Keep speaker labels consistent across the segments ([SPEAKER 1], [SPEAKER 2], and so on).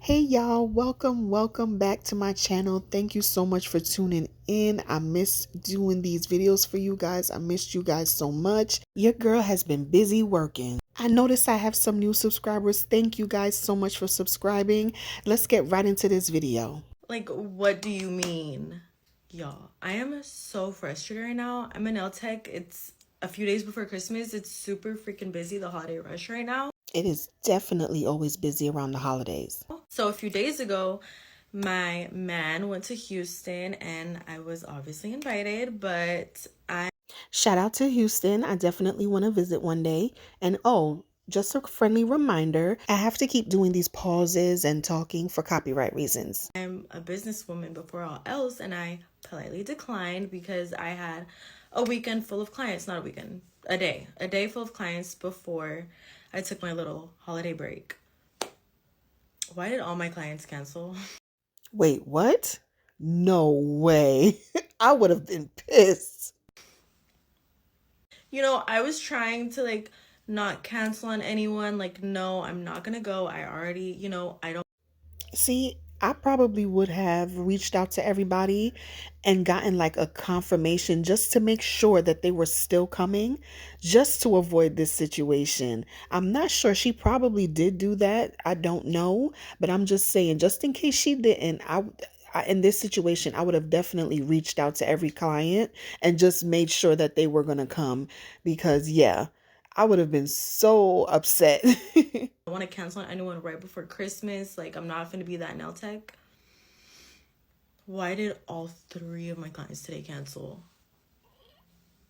[SPEAKER 1] Hey y'all, welcome back to my channel. Thank you so much for tuning in. I miss doing these videos for you guys. I missed you guys so much. Your girl has been busy working. I noticed I have some new subscribers. Thank you guys so much for subscribing. Let's get right into this video.
[SPEAKER 2] Like, what do you mean? Y'all, I am so frustrated right now. I'm a nail tech. It's a few days before Christmas. It's super freaking busy, the holiday rush right now.
[SPEAKER 1] It is definitely always busy around the holidays.
[SPEAKER 2] So a few days ago, my man went to Houston and I was obviously invited, but
[SPEAKER 1] Shout out to Houston. I definitely want to visit one day. And oh, just a friendly reminder, I have to keep doing these pauses and talking for copyright reasons.
[SPEAKER 2] I'm a businesswoman before all else, and I politely declined because I had a weekend full of clients, not a weekend, a day full of clients before I took my little holiday break. Why did all my clients cancel?
[SPEAKER 1] Wait, what? No way. I would have been pissed.
[SPEAKER 2] I was trying to not cancel on anyone. Like, no, I'm not gonna go. I already, I don't.
[SPEAKER 1] See, I probably would have reached out to everybody and gotten like a confirmation just to make sure that they were still coming, just to avoid this situation. I'm not sure. She probably did do that. I don't know, but I'm just saying, just in case she didn't, in this situation, I would have definitely reached out to every client and just made sure that they were going to come because, yeah, I would have been so upset.
[SPEAKER 2] I want to cancel on anyone right before Christmas. Like, I'm not going to be that nail tech. Why did all three of my clients today cancel?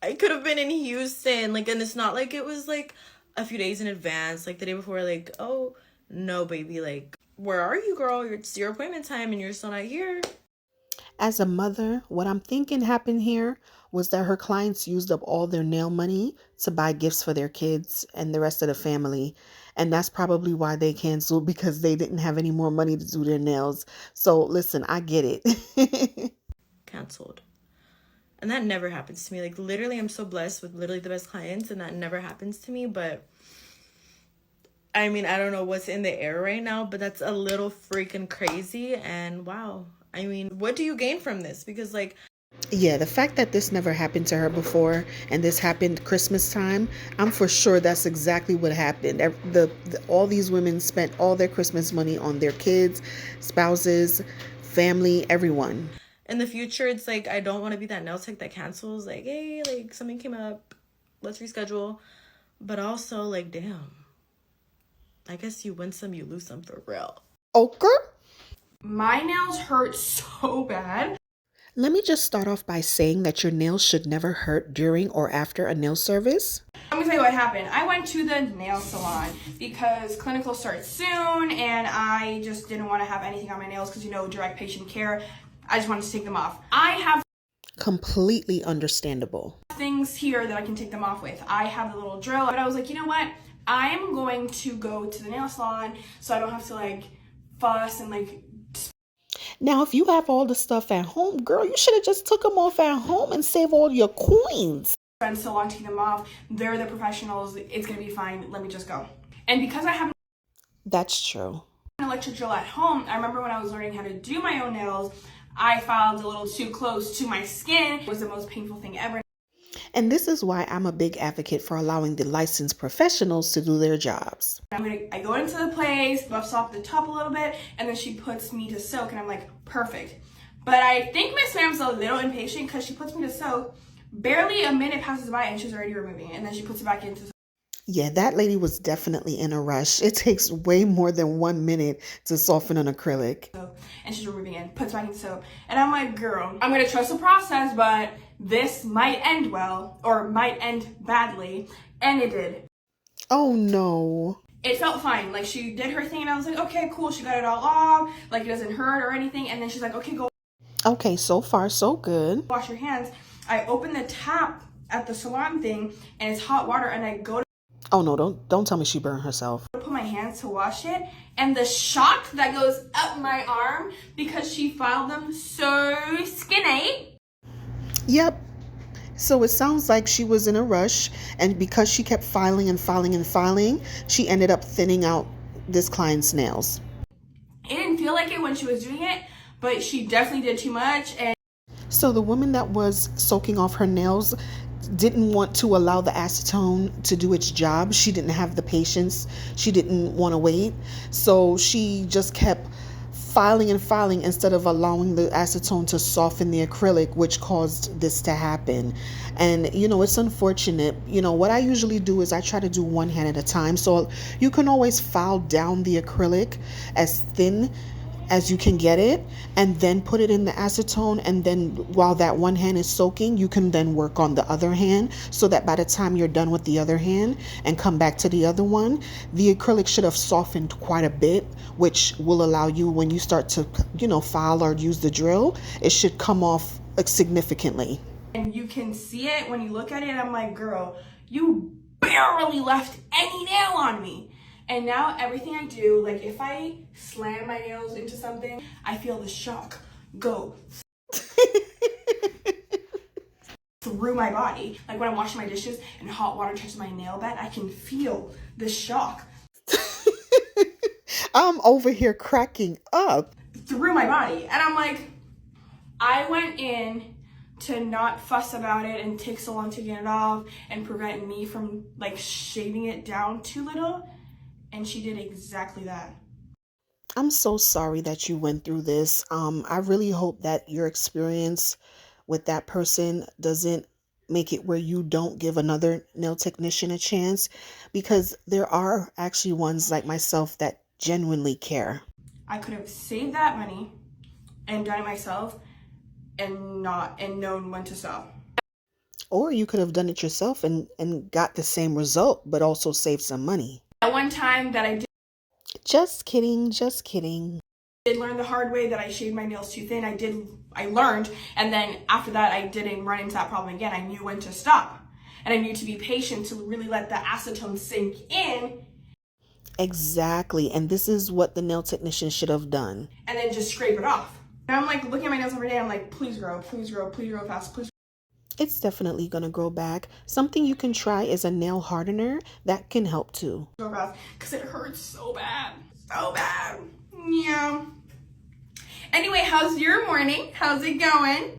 [SPEAKER 2] I could have been in Houston. And it's not like it was like a few days in advance, like the day before, like, oh, no, baby, like, where are you, girl? It's your appointment time and you're still not here.
[SPEAKER 1] As a mother, what I'm thinking happened here was that her clients used up all their nail money to buy gifts for their kids and the rest of the family. And that's probably why they canceled, because they didn't have any more money to do their nails. So listen, I get it.
[SPEAKER 2] Canceled. And that never happens to me. Like, literally, I'm so blessed with literally the best clients, and that never happens to me. But I mean, I don't know what's in the air right now, but that's a little freaking crazy. And wow, I mean, what do you gain from this? Because
[SPEAKER 1] yeah, the fact that this never happened to her before and this happened Christmas time, I'm for sure that's exactly what happened. All these women spent all their Christmas money on their kids, spouses, family, everyone.
[SPEAKER 2] in the future, it's like, I don't want to be that nail tech that cancels. Like, hey, like, something came up, let's reschedule. But also, like, damn, I guess you win some, you lose some for real.
[SPEAKER 1] Okay.
[SPEAKER 3] My nails hurt so bad.
[SPEAKER 1] Let me just start off by saying that your nails should never hurt during or after a nail service.
[SPEAKER 3] Let me tell you what happened. I went to the nail salon because clinical starts soon and I just didn't want to have anything on my nails because, direct patient care. I just wanted to take them off. I have
[SPEAKER 1] completely understandable
[SPEAKER 3] things here that I can take them off with. I have the little drill, but I was like, you know what? I'm going to go to the nail salon so I don't have to fuss and
[SPEAKER 1] Now, if you have all the stuff at home, girl, you should have just took them off at home and save all your coins.
[SPEAKER 3] spend so long taking them off. They're the professionals. It's going to be fine. Let me just go. And because I have
[SPEAKER 1] That's true.
[SPEAKER 3] an electric drill at home, I remember when I was learning how to do my own nails, I filed a little too close to my skin. It was the most painful thing ever.
[SPEAKER 1] And this is why I'm a big advocate for allowing the licensed professionals to do their jobs.
[SPEAKER 3] I go into the place, buffs off the top a little bit, and then she puts me to soak, and I'm like, perfect. But I think Miss Ma'am's a little impatient because she puts me to soak. Barely a minute passes by and she's already removing it, and then she puts it back into soak.
[SPEAKER 1] Yeah, that lady was definitely in a rush. It takes way more than 1 minute to soften an acrylic.
[SPEAKER 3] And she's removing it, puts back into soap. And I'm like, girl, I'm gonna trust the process, but this might end well, or might end badly. And it did.
[SPEAKER 1] Oh no.
[SPEAKER 3] It felt fine. Like, she did her thing, and I was like, okay, cool, she got it all off. Like, it doesn't hurt or anything. And then she's like, okay, go
[SPEAKER 1] Okay, so far so good.
[SPEAKER 3] wash your hands. I open the tap at the salon thing, and it's hot water, and I go to
[SPEAKER 1] Oh no, don't tell me she burned herself.
[SPEAKER 3] put my hands to wash it, and the shock that goes up my arm because she filed them so skinny.
[SPEAKER 1] Yep. So it sounds like she was in a rush, and because she kept filing and filing and filing, she ended up thinning out this client's nails.
[SPEAKER 3] It feel like it when she was doing it, but she definitely did too much. And
[SPEAKER 1] So the woman that was soaking off her nails didn't want to allow the acetone to do its job. She didn't have the patience. She didn't want to wait. So she just kept filing and filing instead of allowing the acetone to soften the acrylic, which caused this to happen. And it's unfortunate. What I usually do is I try to do one hand at a time. So you can always file down the acrylic as thin as you can get it, and then put it in the acetone, and then while that one hand is soaking, you can then work on the other hand, so that by the time you're done with the other hand and come back to the other one, the acrylic should have softened quite a bit, which will allow you, when you start to file or use the drill, it should come off significantly.
[SPEAKER 3] And you can see it when you look at it, and I'm like, girl, you barely left any nail on me. And now everything I do, like if I slam my nails into something, I feel the shock go through my body. Like when I'm washing my dishes and hot water touches my nail bed, I can feel the shock.
[SPEAKER 1] I'm over here cracking up.
[SPEAKER 3] Through my body. And I'm like, I went in to not fuss about it and take so long to get it off and prevent me from like shaving it down too little. And she did exactly that.
[SPEAKER 1] I'm so sorry that you went through this. I really hope that your experience with that person doesn't make it where you don't give another nail technician a chance, because there are actually ones like myself that genuinely care.
[SPEAKER 3] I could have saved that money and done it myself and known when to stop.
[SPEAKER 1] Or you could have done it yourself and got the same result, but also saved some money.
[SPEAKER 3] At one time that I
[SPEAKER 1] Just kidding, just kidding.
[SPEAKER 3] did learn the hard way that I shaved my nails too thin. I learned, and then after that I didn't run into that problem again. I knew when to stop, and I knew to be patient to really let the acetone sink in.
[SPEAKER 1] Exactly, and this is what the nail technician should have done.
[SPEAKER 3] And then just scrape it off. And I'm like looking at my nails every day, I'm like, please grow fast, please.
[SPEAKER 1] It's definitely going to grow back. Something you can try is a nail hardener. That can help too.
[SPEAKER 3] Grow fast, because it hurts so bad. So bad. Yeah. Anyway, how's your morning? How's it going?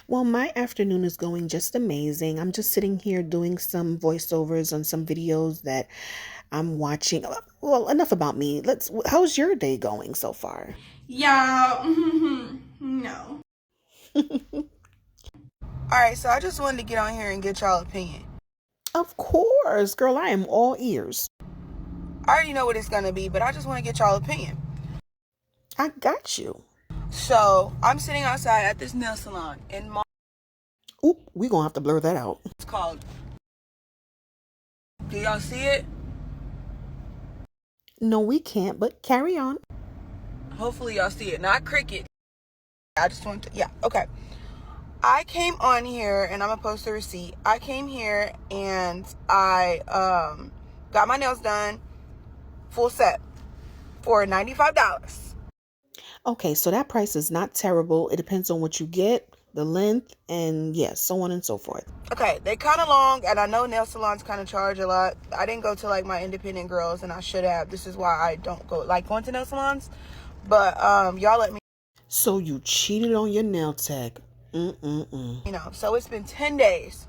[SPEAKER 1] Well, my afternoon is going just amazing. I'm just sitting here doing some voiceovers on some videos that I'm watching. Well, enough about me. How's your day going so far?
[SPEAKER 3] Yeah. No.
[SPEAKER 4] All right, so I just wanted to get on here and get y'all opinion.
[SPEAKER 1] Of course, girl, I am all ears.
[SPEAKER 4] I already know what it's going to be, but I just want to get y'all opinion.
[SPEAKER 1] I got you.
[SPEAKER 4] So I'm sitting outside at this nail salon in
[SPEAKER 1] Oop, we gonna have to blur that out.
[SPEAKER 4] It's called. Do y'all see it?
[SPEAKER 1] No, we can't, but carry on.
[SPEAKER 4] Hopefully y'all see it. Not cricket. I just want to, yeah, okay. I came on here, and I'm gonna post the receipt. I came here and I got my nails done, full set, for $95.
[SPEAKER 1] Okay, so that price is not terrible. It depends on what you get, the length, and yes, so on and so forth.
[SPEAKER 4] Okay, they kind of long, and I know nail salons kind of charge a lot. I didn't go to like my independent girls, and I should have. This is why I don't go like going to nail salons. But y'all let me.
[SPEAKER 1] So you cheated on your nail tech.
[SPEAKER 4] So it's been 10 days.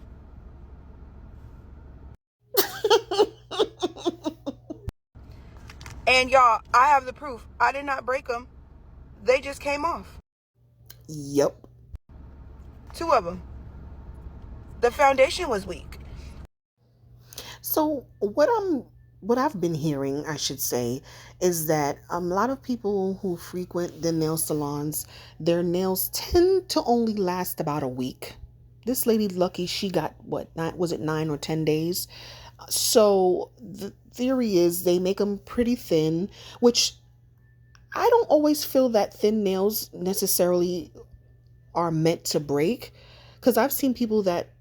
[SPEAKER 4] And y'all, I have the proof. I did not break them. They just came off.
[SPEAKER 1] Yep.
[SPEAKER 4] 2 of them. The foundation was weak.
[SPEAKER 1] So what I've been hearing, I should say, is that a lot of people who frequent the nail salons, their nails tend to only last about a week. This lady, Lucky, she got was it 9 or 10 days? So the theory is they make them pretty thin, which I don't always feel that thin nails necessarily are meant to break, because I've seen people that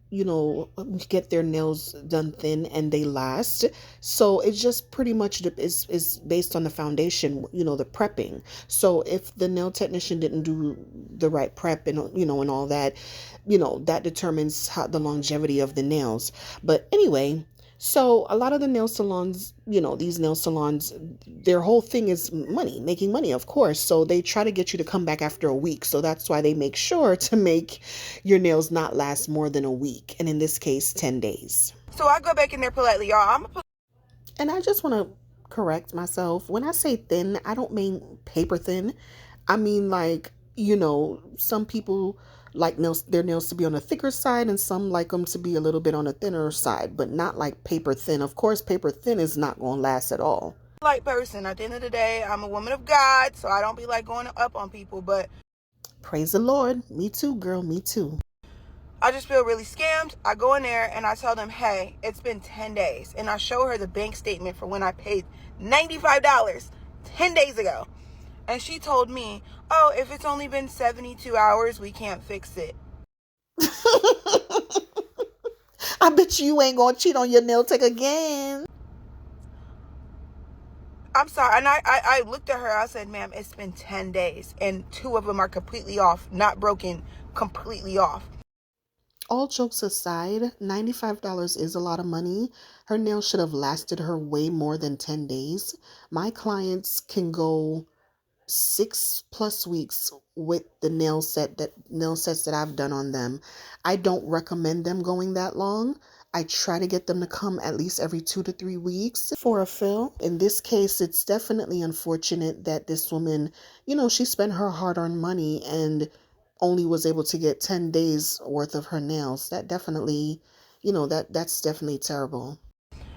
[SPEAKER 1] get their nails done thin and they last. So it's just pretty much is based on the foundation, the prepping. So if the nail technician didn't do the right prep and and all that, that determines the longevity of the nails. But anyway, So a lot of the nail salons, these nail salons, their whole thing is money, making money, of course. So they try to get you to come back after a week. So that's why they make sure to make your nails not last more than a week. And in this case, 10 days.
[SPEAKER 4] So I go back in there politely, y'all.
[SPEAKER 1] And I just want to correct myself. When I say thin, I don't mean paper thin. I mean, like, some people like their nails to be on the thicker side and some like them to be a little bit on the thinner side, but not like paper thin. Of course, paper thin is not going to last at all.
[SPEAKER 4] Light person. At the end of the day, I'm a woman of God, so I don't be like going up on people, but
[SPEAKER 1] praise the Lord. Me too, girl. Me too.
[SPEAKER 4] I just feel really scammed. I go in there and I tell them, hey, it's been 10 days. And I show her the bank statement for when I paid $95 10 days ago. And she told me, oh, if it's only been 72 hours, we can't fix it.
[SPEAKER 1] I bet you ain't gonna cheat on your nail tech again.
[SPEAKER 4] I'm sorry. And I looked at her. I said, ma'am, it's been 10 days. And 2 of them are completely off, not broken, completely off.
[SPEAKER 1] All jokes aside, $95 is a lot of money. Her nails should have lasted her way more than 10 days. My clients can go 6+ weeks with the nail sets that I've done on them. I don't recommend them going that long. I try to get them to come at least every 2 to 3 weeks for a fill. In this case, it's definitely unfortunate that this woman, she spent her hard-earned money and only was able to get 10 days worth of her nails. That definitely, that's definitely terrible.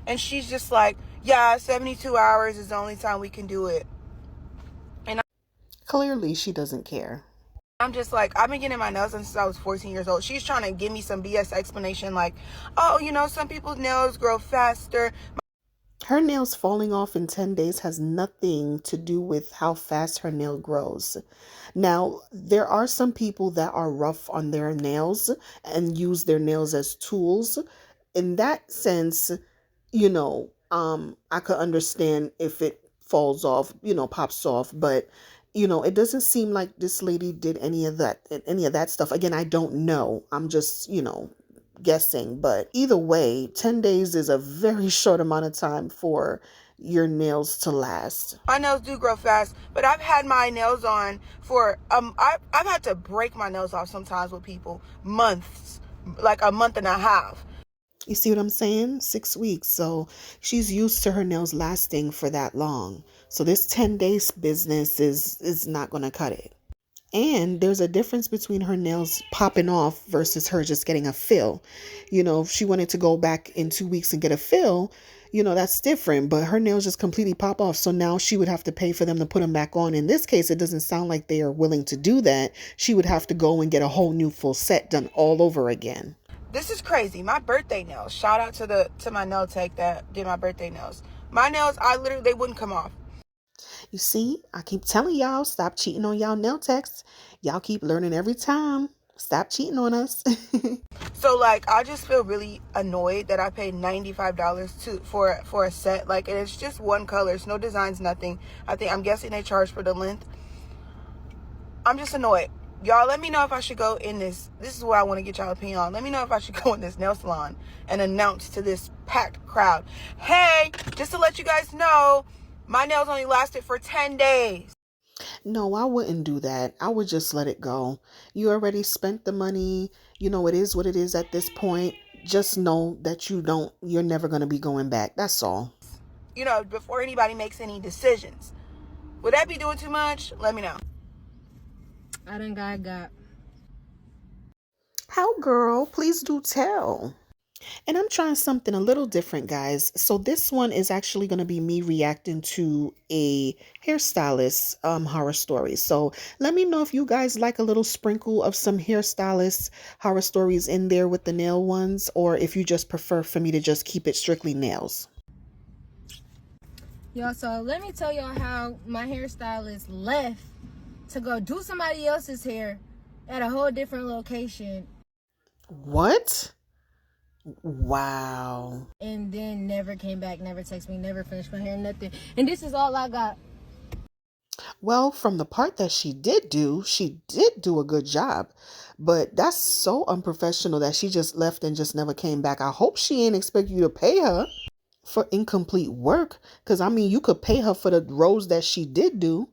[SPEAKER 4] And she's just like, yeah, 72 hours is the only time we can do it. And
[SPEAKER 1] clearly she doesn't care.
[SPEAKER 4] I'm just like, I've been getting my nails done since I was 14 years old. She's trying to give me some BS explanation like, oh, some people's nails grow faster.
[SPEAKER 1] Her nails falling off in 10 days has nothing to do with how fast her nail grows. Now, there are some people that are rough on their nails and use their nails as tools. In that sense, I could understand if it falls off, pops off, but it doesn't seem like this lady did any of that stuff. Again, I don't know. I'm just, guessing, but either way, 10 days is a very short amount of time for your nails to last.
[SPEAKER 4] My nails do grow fast, but I've had my nails on for I've had to break my nails off sometimes with people months, like a month and a half.
[SPEAKER 1] You see what I'm saying? 6 weeks. So she's used to her nails lasting for that long. So this 10 days business is not going to cut it. And there's a difference between her nails popping off versus her just getting a fill. If she wanted to go back in 2 weeks and get a fill, that's different. But her nails just completely pop off. So now she would have to pay for them to put them back on. In this case, it doesn't sound like they are willing to do that. She would have to go and get a whole new full set done all over again.
[SPEAKER 4] This is crazy. My birthday nails. Shout out to my nail tech that did my birthday nails. My nails, they wouldn't come off.
[SPEAKER 1] You see, I keep telling y'all, stop cheating on y'all nail techs. Y'all keep learning every time. Stop cheating on us.
[SPEAKER 4] So like, I just feel really annoyed that I paid $95 for a set. Like, and it's just one color. It's no designs, nothing. I'm guessing they charge for the length. I'm just annoyed. Y'all, let me know if I should go in this. This is what I want to get y'all opinion on. Let me know if I should go in this nail salon and announce to this packed crowd, hey, just to let you guys know, my nails only lasted for 10 days.
[SPEAKER 1] No, I wouldn't do that. I would just let it go. You already spent the money. It is what it is at this point. Just know that you're never going to be going back. That's all.
[SPEAKER 4] Before anybody makes any decisions. Would that be doing too much? Let me know.
[SPEAKER 2] I done got.
[SPEAKER 1] How, girl? Please do tell. And I'm trying something a little different, guys. So this one is actually going to be me reacting to a hairstylist horror story. So let me know if you guys like a little sprinkle of some hairstylist horror stories in there with the nail ones, or if you just prefer for me to just keep it strictly nails.
[SPEAKER 5] Y'all, so let me tell y'all how my hairstylist left to go do somebody else's hair at a whole different location.
[SPEAKER 1] What? Wow.
[SPEAKER 5] And then never came back, never texted me, never finished my hair, nothing. And this is all I got.
[SPEAKER 1] Well, from the part that she did do a good job. But that's so unprofessional that she just left and just never came back. I hope she ain't expect you to pay her for incomplete work. Because, I mean, you could pay her for the roles that she did do.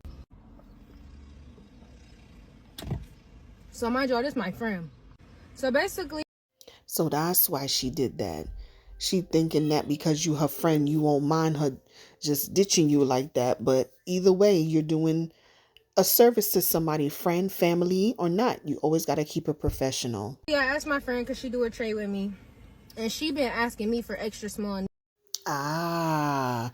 [SPEAKER 5] So mind y'all, this my friend. So basically,
[SPEAKER 1] So that's why she did that. She thinking that because you her friend, you won't mind her just ditching you like that. But either way, you're doing a service to somebody, friend, family, or not. You always got to keep it professional.
[SPEAKER 5] yeah, I asked my friend because she do a trade with me, and she been asking me for extra small.
[SPEAKER 1] Ah,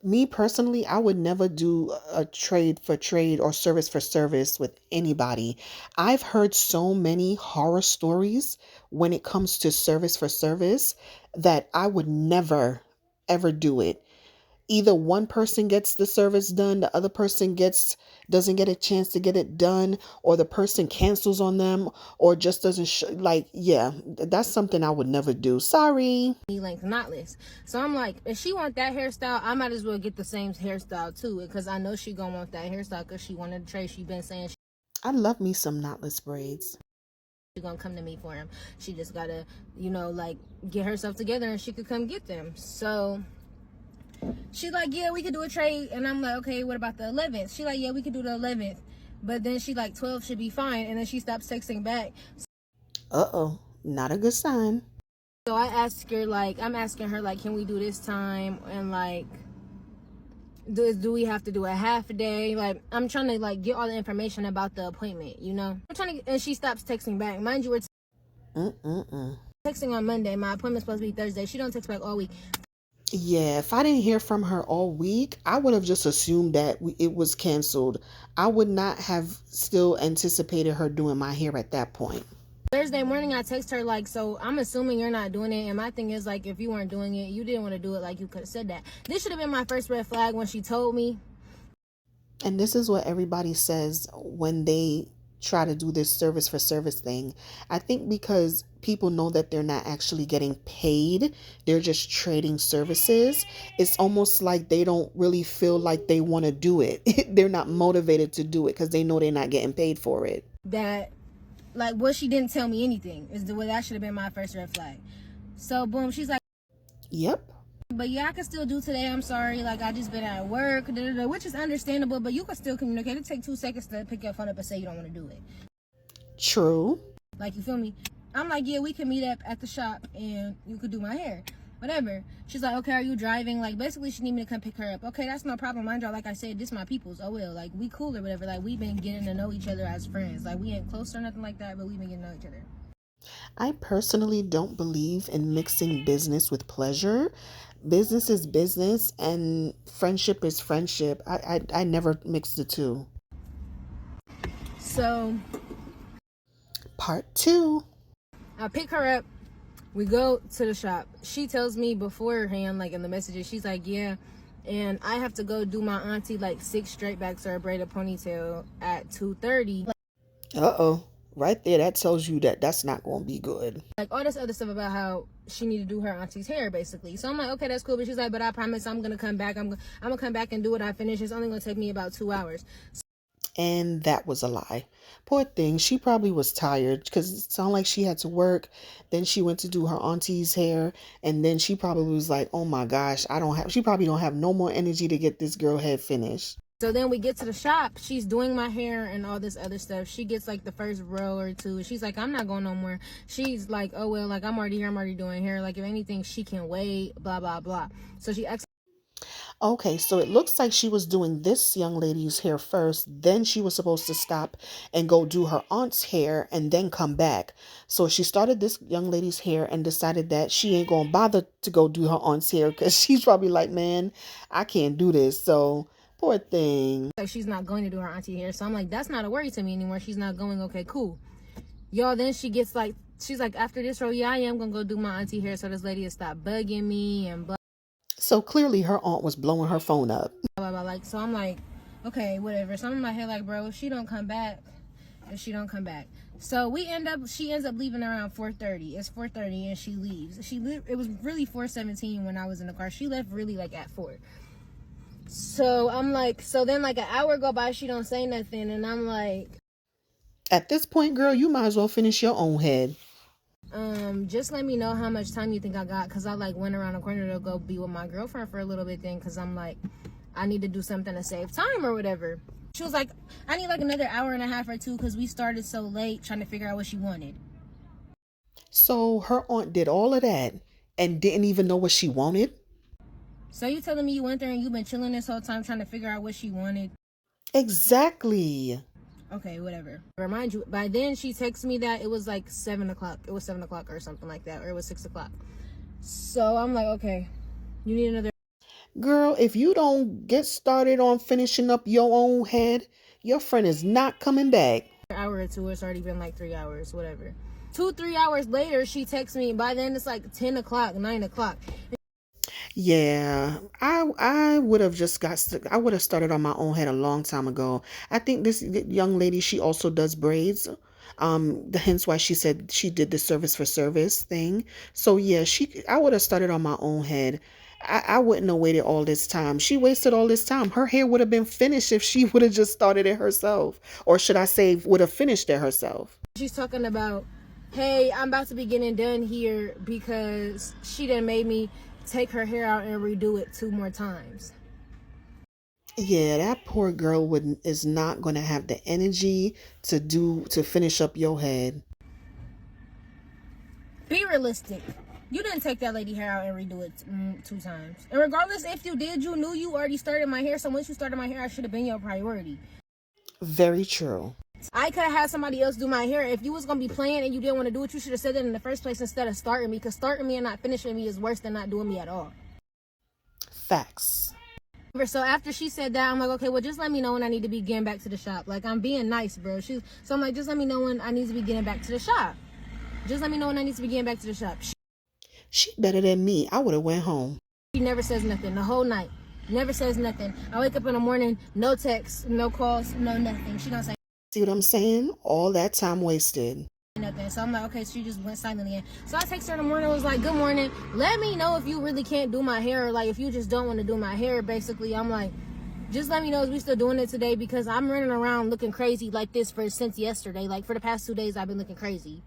[SPEAKER 1] me personally, I would never do a trade for trade or service for service with anybody. I've heard so many horror stories when it comes to service for service that I would never ever do it. Either one person gets the service done, the other person doesn't get a chance to get it done, or the person cancels on them, or just doesn't yeah, that's something I would never do. Sorry.
[SPEAKER 5] Length knotless. So I'm like, if she want that hairstyle, I might as well get the same hairstyle too, because I know she gonna want that hairstyle because she wanted to trade. She been saying
[SPEAKER 1] I love me some knotless braids.
[SPEAKER 5] she gonna come to me for him. She just gotta, like get herself together and she could come get them. So she like, yeah, we could do a trade, and I'm like, okay, what about the 11th? She like, yeah, we could do the 11th, but then she like 12 should be fine, and then she stops texting back.
[SPEAKER 1] Uh-oh, not a good sign.
[SPEAKER 5] So I ask her, like, I'm asking her, like, can we do this time? And, like, do we have to do a half a day? Like, I'm trying to, like, get all the information about the appointment, I'm trying to, and she stops texting back. Mind you, we're texting on Monday. My appointment's supposed to be Thursday. She don't text back all week.
[SPEAKER 1] Yeah, if I didn't hear from her all week, I would have just assumed that it was canceled. I would not have still anticipated her doing my hair at that point.
[SPEAKER 5] Thursday morning, I text her, like, so I'm assuming you're not doing it. And my thing is, like, if you weren't doing it, you didn't want to do it, like, you could have said that. This should have been my first red flag when she told me.
[SPEAKER 1] And this is what everybody says when they try to do this service for service thing. I think because people know that they're not actually getting paid, they're just trading services. It's almost like they don't really feel like they want to do it. They're not motivated to do it because they know they're not getting paid for it.
[SPEAKER 5] That, like, what she didn't tell me anything is the way that should have been my first red flag. So boom, she's like,
[SPEAKER 1] yep.
[SPEAKER 5] But yeah, I can still do today. I'm sorry. Like, I just been at work, which is understandable, but you can still communicate. It take 2 seconds to pick your phone up and say you don't want to do it.
[SPEAKER 1] True.
[SPEAKER 5] Like, you feel me? I'm like, yeah, we can meet up at the shop and you could do my hair. Whatever. She's like, okay, are you driving? Like, basically, she need me to come pick her up. Okay, that's no problem. Mind y'all, like I said, this my people's. Oh, well. Like, we cool or whatever. Like, we been getting to know each other as friends. Like, we ain't close or nothing like that, but we been getting to know each other.
[SPEAKER 1] I personally don't believe in mixing business with pleasure. Business is business and friendship is friendship. I never mix the two.
[SPEAKER 5] So,
[SPEAKER 1] Part 2.
[SPEAKER 5] I pick her up. We go to the shop. She tells me beforehand, like in the messages, she's like, yeah, and I have to go do my auntie like 6 straight backs or a braided ponytail at 2:30.
[SPEAKER 1] Uh-oh. Right there, that tells you that that's not going to be good.
[SPEAKER 5] Like all this other stuff about how she need to do her auntie's hair, basically. So I'm like, okay, that's cool. But she's like, but I promise I'm going to come back. I'm going to come back and do what I finish. It's only going to take me about 2 hours.
[SPEAKER 1] And that was a lie. Poor thing. She probably was tired because it sounded like she had to work. Then she went to do her auntie's hair. And then she probably was like, oh my gosh, she probably don't have no more energy to get this girl head finished.
[SPEAKER 5] So then we get to the shop. She's doing my hair and all this other stuff. She gets like the first row or two. She's like, I'm not going no more. She's like, oh, well, like I'm already here. I'm already doing hair. Like if anything, she can wait, blah, blah, blah. So she asks.
[SPEAKER 1] Okay, so it looks like she was doing this young lady's hair first. Then she was supposed to stop and go do her aunt's hair and then come back. So she started this young lady's hair and decided that she ain't going to bother to go do her aunt's hair because she's probably like, man, I can't do this. So poor thing.
[SPEAKER 5] Like she's not going to do her auntie hair. So I'm like, that's not a worry to me anymore. She's not going. Okay, cool. Y'all, then she gets like, she's like, after this row, yeah, I am going to go do my auntie hair so this lady will stop bugging me and blah.
[SPEAKER 1] So clearly her aunt was blowing her phone up.
[SPEAKER 5] Blah, blah, blah. Like, so I'm like, okay, whatever. So I'm in my head like, bro, if she don't come back, So she ends up leaving around 4:30. It's 4:30 and she leaves. It was really 4:17 when I was in the car. She left really like at 4. So I'm like, so then like an hour go by, she don't say nothing, and I'm like,
[SPEAKER 1] At this point, girl, you might as well finish your own head.
[SPEAKER 5] just let me know how much time you think I got, because I like went around the corner to go be with my girlfriend for a little bit then, because I'm like, I need to do something to save time or whatever. She was like, I need like another hour and a half or two because we started so late trying to figure out what she wanted.
[SPEAKER 1] So her aunt did all of that and didn't even know what she wanted?
[SPEAKER 5] So you telling me you went there and you've been chilling this whole time trying to figure out what she wanted?
[SPEAKER 1] Exactly.
[SPEAKER 5] Okay, whatever. Remind you, by then she texted me that it was like 7 o'clock. It was 7 o'clock or something like that, or it was 6 o'clock. So I'm like, okay, you need another
[SPEAKER 1] Girl, if you don't get started on finishing up your own head, your friend is not coming back.
[SPEAKER 5] hour or two. It's already been like 3 hours, whatever. 2-3 hours later, she texts me. By then it's like 10 o'clock, 9 o'clock.
[SPEAKER 1] Yeah, I would have I would have started on my own head a long time ago. I think this young lady, she also does braids. Hence why she said she did the service for service thing. So yeah, I would have started on my own head. I wouldn't have waited all this time. She wasted all this time. Her hair would have been finished if she would have just started it herself. Or should I say, would have finished it herself.
[SPEAKER 5] She's talking about, hey, I'm about to be getting done here because she done made me take her hair out and redo it 2 more times.
[SPEAKER 1] Yeah, that poor girl is not going to have the energy to finish up your head.
[SPEAKER 5] Be realistic. You didn't take that lady hair out and redo it 2 times. And regardless if you did, you knew you already started my hair. So once you started my hair, I should have been your priority.
[SPEAKER 1] Very true.
[SPEAKER 5] I could have had somebody else do my hair. If you was going to be playing and you didn't want to do it, you should have said that in the first place instead of starting me. Because starting me and not finishing me is worse than not doing me at all.
[SPEAKER 1] Facts.
[SPEAKER 5] So after she said that, I'm like, okay, well, just let me know when I need to be getting back to the shop. Like, I'm being nice, bro. So I'm like, just let me know when I need to be getting back to the shop. Just let me know when I need to be getting back to the shop.
[SPEAKER 1] She better than me. I would have went home.
[SPEAKER 5] She never says nothing the whole night. Never says nothing. I wake up in the morning, no texts, no calls, no nothing. She don't say
[SPEAKER 1] See what I'm saying? All that time wasted.
[SPEAKER 5] nothing. So I'm like, okay, she just went silent again. So I text her in the morning, was like, good morning. Let me know if you really can't do my hair, or like if you just don't want to do my hair. Basically, I'm like, just let me know if we still doing it today, because I'm running around looking crazy like this since yesterday. Like for the past 2 days, I've been looking crazy.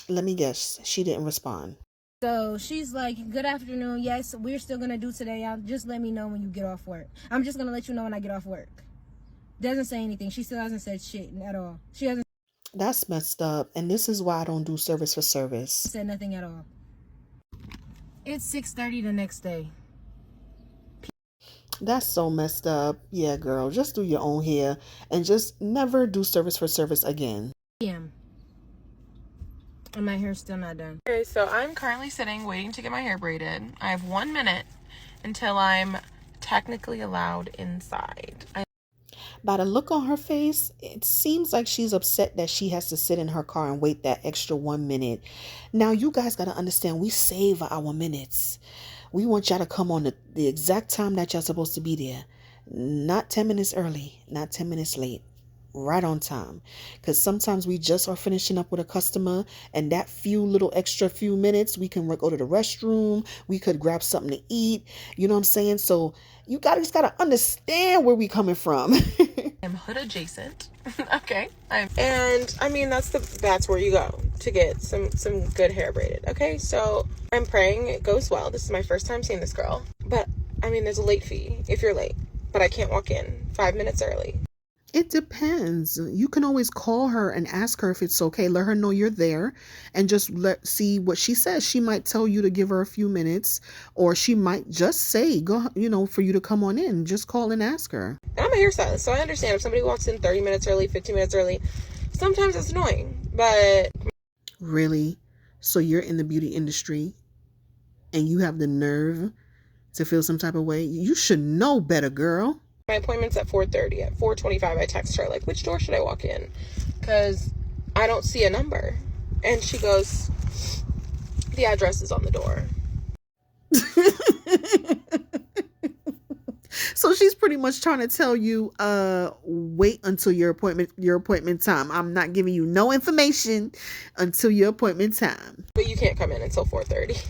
[SPEAKER 1] Let me guess. She didn't respond.
[SPEAKER 5] So she's like, good afternoon. Yes, we're still going to do today. Just let me know when you get off work. I'm just going to let you know when I get off work. Doesn't say anything. She still hasn't said shit at all. She hasn't
[SPEAKER 1] That's messed up. And this is why I don't do service for service.
[SPEAKER 5] said nothing at all. It's 6:30 the next day.
[SPEAKER 1] That's so messed up. Yeah, girl. Just do your own hair and just never do service for service again.
[SPEAKER 5] PM. And my hair's still not done.
[SPEAKER 4] Okay, so I'm currently sitting waiting to get my hair braided. I have 1 minute until I'm technically allowed inside.
[SPEAKER 1] By the look on her face, it seems like she's upset that she has to sit in her car and wait that extra 1 minute. Now, you guys got to understand, we save our minutes. We want y'all to come on the exact time that y'all supposed to be there. Not 10 minutes early, not 10 minutes late. Right on time. Because sometimes we just are finishing up with a customer, and that extra few minutes, we can go to the restroom, we could grab something to eat. You know what I'm saying? So you just gotta understand where we coming from.
[SPEAKER 4] I'm hood adjacent. Okay. And I mean, that's where you go to get some good hair braided. Okay. So I'm praying it goes well. This is my first time seeing this girl, but I mean, there's a late fee if you're late, but I can't walk in 5 minutes early.
[SPEAKER 1] It depends. You can always call her and ask her if it's okay. Let her know you're there and just see what she says. She might tell you to give her a few minutes, or she might just say, for you to come on in. Just call and ask her.
[SPEAKER 4] I'm a hairstylist, so I understand if somebody walks in 30 minutes early, 15 minutes early, sometimes it's annoying, but...
[SPEAKER 1] Really? So you're in the beauty industry and you have the nerve to feel some type of way? You should know better, girl.
[SPEAKER 4] My appointment's at 4:30. At 4:25, I text her, like, which door should I walk in? Because I don't see a number. And she goes, the address is on the door.
[SPEAKER 1] So she's pretty much trying to tell you, wait until your appointment time. I'm not giving you no information until your appointment time.
[SPEAKER 4] But you can't come in until 4:30.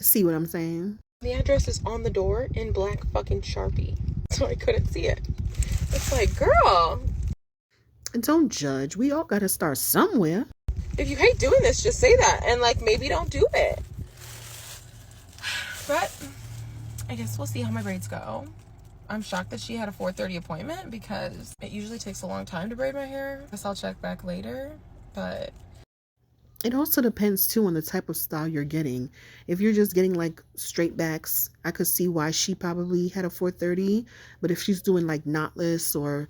[SPEAKER 1] See what I'm saying?
[SPEAKER 4] The address is on the door in black fucking Sharpie, so I couldn't see it. It's like, girl,
[SPEAKER 1] Don't judge. We all gotta start somewhere.
[SPEAKER 4] if you hate doing this, just say that and like maybe don't do it. But I guess we'll see how my braids go. I'm shocked that she had a 4:30 appointment because it usually takes a long time to braid my hair. I guess I'll check back later, but
[SPEAKER 1] It also depends too on the type of style you're getting. If you're just getting like straight backs, I could see why she probably had a 4:30. But if she's doing like knotless or,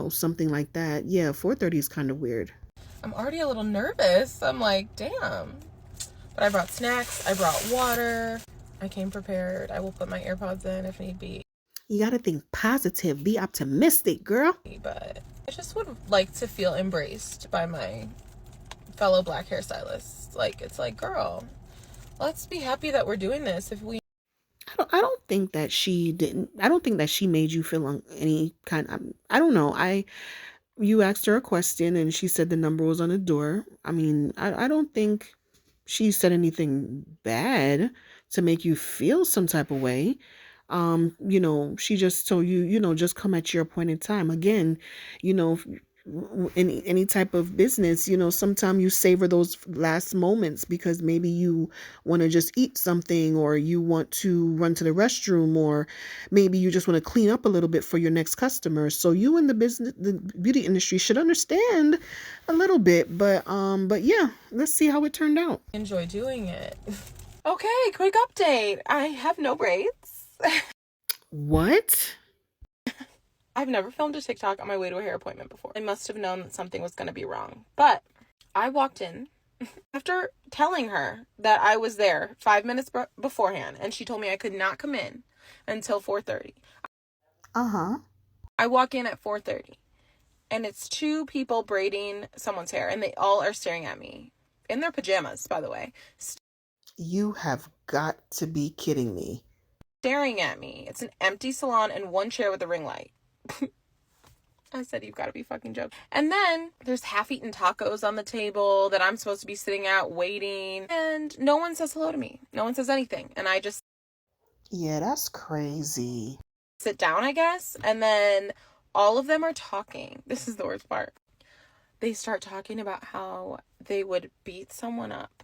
[SPEAKER 1] something like that, yeah, 4:30 is kind of weird.
[SPEAKER 4] I'm already a little nervous. I'm like, damn. But I brought snacks, I brought water, I came prepared. I will put my AirPods in if need be.
[SPEAKER 1] You gotta think positive, be optimistic, girl.
[SPEAKER 4] But I just would like to feel embraced by my fellow black hairstylists. Like, it's like, girl, let's be happy that we're doing this. If we
[SPEAKER 1] I don't think that she didn't. I don't think that she made you feel any kind. I don't know. You asked her a question and she said the number was on the door. I mean, I don't think she said anything bad to make you feel some type of way. She just told you, just come at your appointed time. Again, you know, any type of business, sometimes you savor those last moments because maybe you want to just eat something or you want to run to the restroom or maybe you just want to clean up a little bit for your next customer. So you in the beauty industry should understand a little bit, but yeah, let's see how it turned out.
[SPEAKER 4] enjoy doing it. Okay, quick update. I have no braids.
[SPEAKER 1] What?
[SPEAKER 4] I've never filmed a TikTok on my way to a hair appointment before. I must have known that something was going to be wrong. But I walked in after telling her that I was there 5 minutes beforehand, and she told me I could not come in until 4:30.
[SPEAKER 1] Uh-huh.
[SPEAKER 4] I walk in at 4:30, and it's two people braiding someone's hair, and they all are staring at me. In their pajamas, by the way.
[SPEAKER 1] You have got to be kidding me.
[SPEAKER 4] Staring at me. It's an empty salon and one chair with a ring light. I said, you've got to be fucking joking. And then there's half-eaten tacos on the table that I'm supposed to be sitting at waiting. And no one says hello to me. No one says anything. And I just
[SPEAKER 1] Yeah, that's crazy.
[SPEAKER 4] sit down, I guess. And then all of them are talking. This is the worst part. They start talking about how they would beat someone up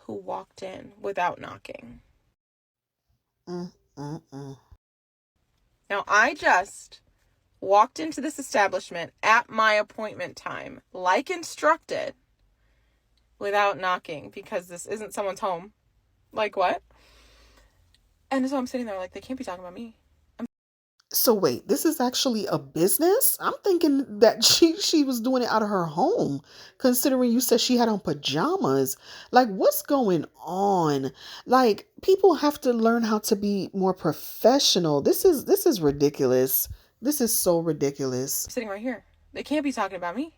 [SPEAKER 4] who walked in without knocking. Now, I just walked into this establishment at my appointment time, like instructed, without knocking, because this isn't someone's home. Like, what? And so I'm sitting there like, they can't be talking about me.
[SPEAKER 1] So wait, this is actually a business? I'm thinking that she was doing it out of her home, considering you said she had on pajamas. Like, what's going on? Like, people have to learn how to be more professional. This is ridiculous. This is so ridiculous.
[SPEAKER 4] I'm sitting right here. They can't be talking about me.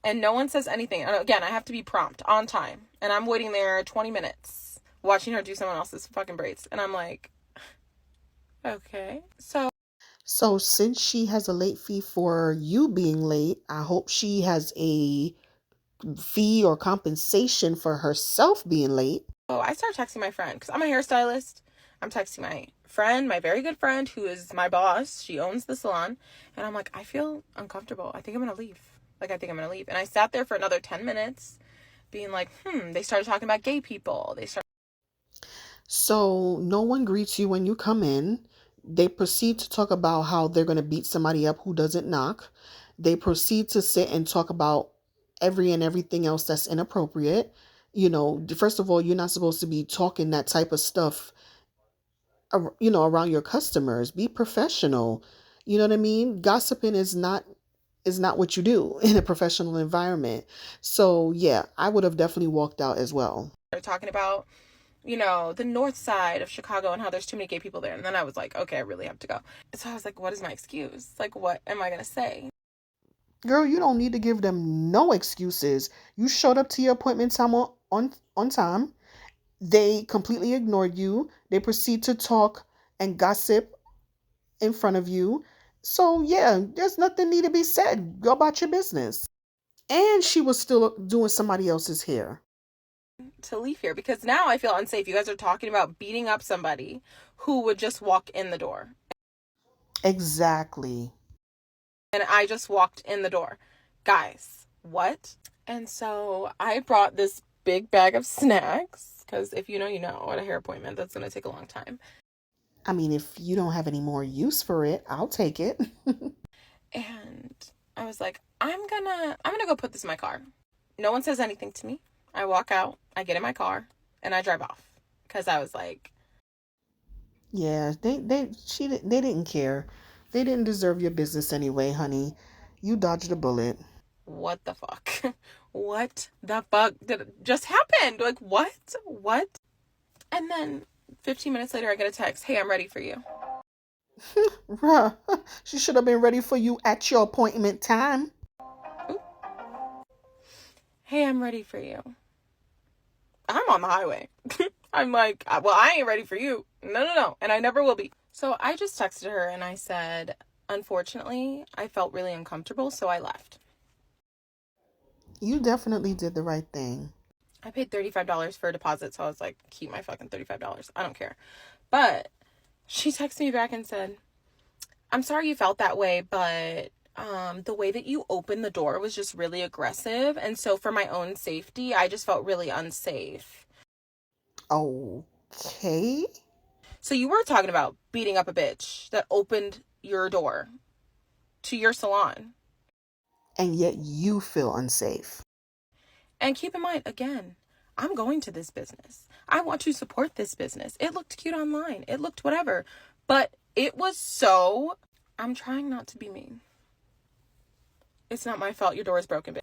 [SPEAKER 4] And no one says anything. And again, I have to be prompt, on time. And I'm waiting there 20 minutes, watching her do someone else's fucking braids. And I'm like, okay.
[SPEAKER 1] So since she has a late fee for you being late, I hope she has a fee or compensation for herself being late.
[SPEAKER 4] So I start texting my friend because I'm a hairstylist. I'm texting my friend, my very good friend, who is my boss. She owns the salon. And I'm like, I feel uncomfortable. I think I'm going to leave. And I sat there for another 10 minutes being like, they started talking about gay people.
[SPEAKER 1] So no one greets you when you come in. They proceed to talk about how they're going to beat somebody up who doesn't knock. They proceed to sit and talk about everything else that's inappropriate. First of all, you're not supposed to be talking that type of stuff, around your customers. Be professional. You know what I mean? Gossiping is not what you do in a professional environment. So yeah, I would have definitely walked out as well.
[SPEAKER 4] They're talking about, the north side of Chicago and how there's too many gay people there. And then I was like, okay, I really have to go. So I was like, what is my excuse? Like, what am I going to say?
[SPEAKER 1] Girl, you don't need to give them no excuses. You showed up to your appointment time on time. They completely ignored you. They proceed to talk and gossip in front of you. So yeah, there's nothing need to be said. Go about your business. And she was still doing somebody else's hair.
[SPEAKER 4] to leave here because now I feel unsafe. You guys are talking about beating up somebody who would just walk in the door.
[SPEAKER 1] Exactly.
[SPEAKER 4] And I just walked in the door. Guys, what? And so I brought this big bag of snacks because if you know, you know, at a hair appointment, that's going to take a long time.
[SPEAKER 1] I mean, if you don't have any more use for it, I'll take it.
[SPEAKER 4] And I was like, I'm gonna go put this in my car. No one says anything to me. I walk out, I get in my car, and I drive off. Because I was like,
[SPEAKER 1] Yeah, they didn't care. They didn't deserve your business anyway, honey. You dodged a bullet.
[SPEAKER 4] what the fuck? What the fuck did just happened? Like, what? What? And then 15 minutes later, I get a text. Hey, I'm ready for you.
[SPEAKER 1] Bruh, she should have been ready for you at your appointment time.
[SPEAKER 4] Ooh. Hey, I'm ready for you. I'm on the highway. I'm like, well, I ain't ready for you. No. And I never will be. So I just texted her and I said, unfortunately, I felt really uncomfortable, so I left.
[SPEAKER 1] You definitely did the right thing.
[SPEAKER 4] I paid $35 for a deposit, so I was like, keep my fucking $35. I don't care. But she texted me back and said, I'm sorry you felt that way, but the way that you opened the door was just really aggressive. And so for my own safety, I just felt really unsafe.
[SPEAKER 1] Okay.
[SPEAKER 4] So you were talking about beating up a bitch that opened your door to your salon.
[SPEAKER 1] And yet you feel unsafe.
[SPEAKER 4] And keep in mind, again, I'm going to this business. I want to support this business. It looked cute online. It looked whatever. But it was so... I'm trying not to be mean. It's not my fault your door is broken.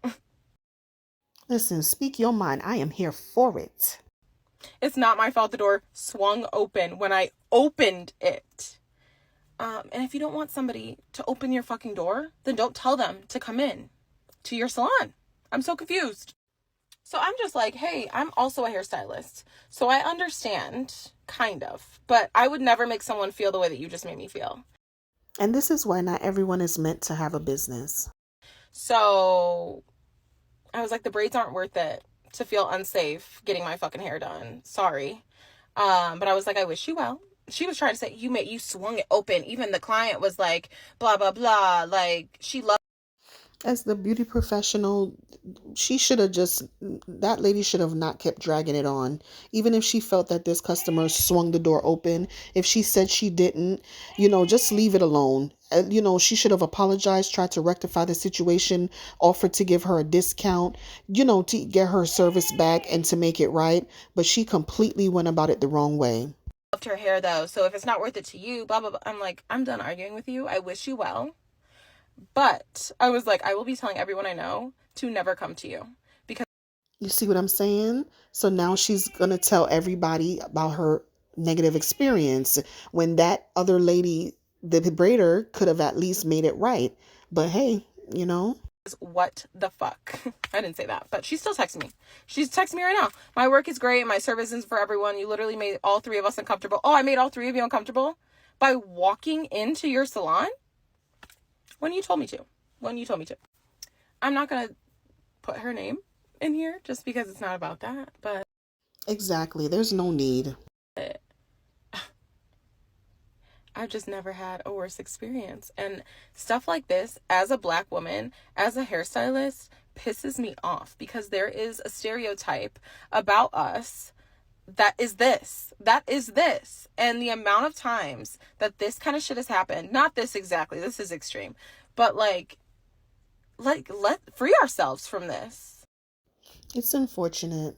[SPEAKER 1] Listen, speak your mind. I am here for it.
[SPEAKER 4] It's not my fault the door swung open when I opened it. And if you don't want somebody to open your fucking door, then don't tell them to come in to your salon. I'm so confused. So I'm just like, hey, I'm also a hairstylist. So I understand, kind of. But I would never make someone feel the way that you just made me feel.
[SPEAKER 1] And this is why not everyone is meant to have a business.
[SPEAKER 4] So I was like, the braids aren't worth it to feel unsafe getting my fucking hair done. Sorry. But I was like, I wish you well. She was trying to say, you swung it open. Even the client was like, blah, blah, blah. Like, she loved.
[SPEAKER 1] As the beauty professional, that lady should have not kept dragging it on. Even if she felt that this customer swung the door open, if she said she didn't, just leave it alone. She should have apologized, tried to rectify the situation, offered to give her a discount, to get her service back and to make it right. But she completely went about it the wrong way.
[SPEAKER 4] Loved her hair though. So if it's not worth it to you, blah, blah, blah. I'm like, I'm done arguing with you. I wish you well. But I was like, I will be telling everyone I know to never come to you. Because
[SPEAKER 1] you see what I'm saying? So now she's going to tell everybody about her negative experience when that other lady, the braider, could have at least made it right. But hey,
[SPEAKER 4] what the fuck? I didn't say that, but she's still texting me. She's texting me right now. My work is great. My service is for everyone. You literally made all three of us uncomfortable. Oh, I made all three of you uncomfortable by walking into your salon? When you told me to. I'm not going to put her name in here just because it's not about that, but
[SPEAKER 1] exactly. There's no need.
[SPEAKER 4] I've just never had a worse experience. And stuff like this, as a Black woman, as a hairstylist, pisses me off because there is a stereotype about us that is this. And the amount of times that this kind of shit has happened, not this exactly, this is extreme, but let free ourselves from this.
[SPEAKER 1] It's unfortunate.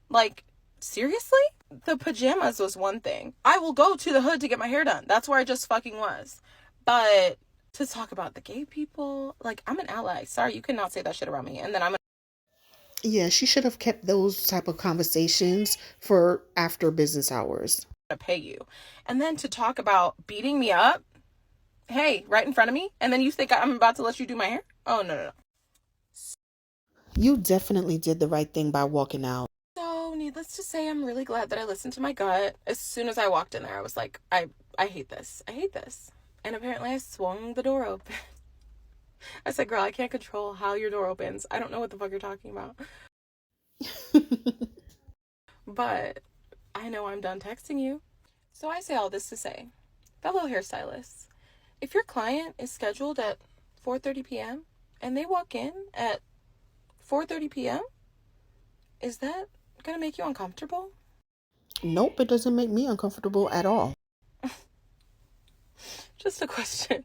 [SPEAKER 4] Like, seriously? The pajamas was one thing. I will go to the hood to get my hair done. That's where I just fucking was. But to talk about the gay people, like, I'm an ally. Sorry, you cannot say that shit around me. And then
[SPEAKER 1] Yeah, she should have kept those type of conversations for after business hours.
[SPEAKER 4] to pay you. And then to talk about beating me up, hey, right in front of me, and then you think I'm about to let you do my hair? Oh, no.
[SPEAKER 1] You definitely did the right thing by walking out.
[SPEAKER 4] So, needless to say, I'm really glad that I listened to my gut. As soon as I walked in there, I was like, I hate this. And apparently I swung the door open. I said, girl, I can't control how your door opens. I don't know what the fuck you're talking about.
[SPEAKER 6] But I know I'm done texting you. So I say all this to say, fellow hairstylists, if your client is scheduled at 4:30 p.m. and they walk in at 4:30 p.m., is that gonna make you uncomfortable?
[SPEAKER 1] Nope, it doesn't make me uncomfortable at all.
[SPEAKER 6] Just a question.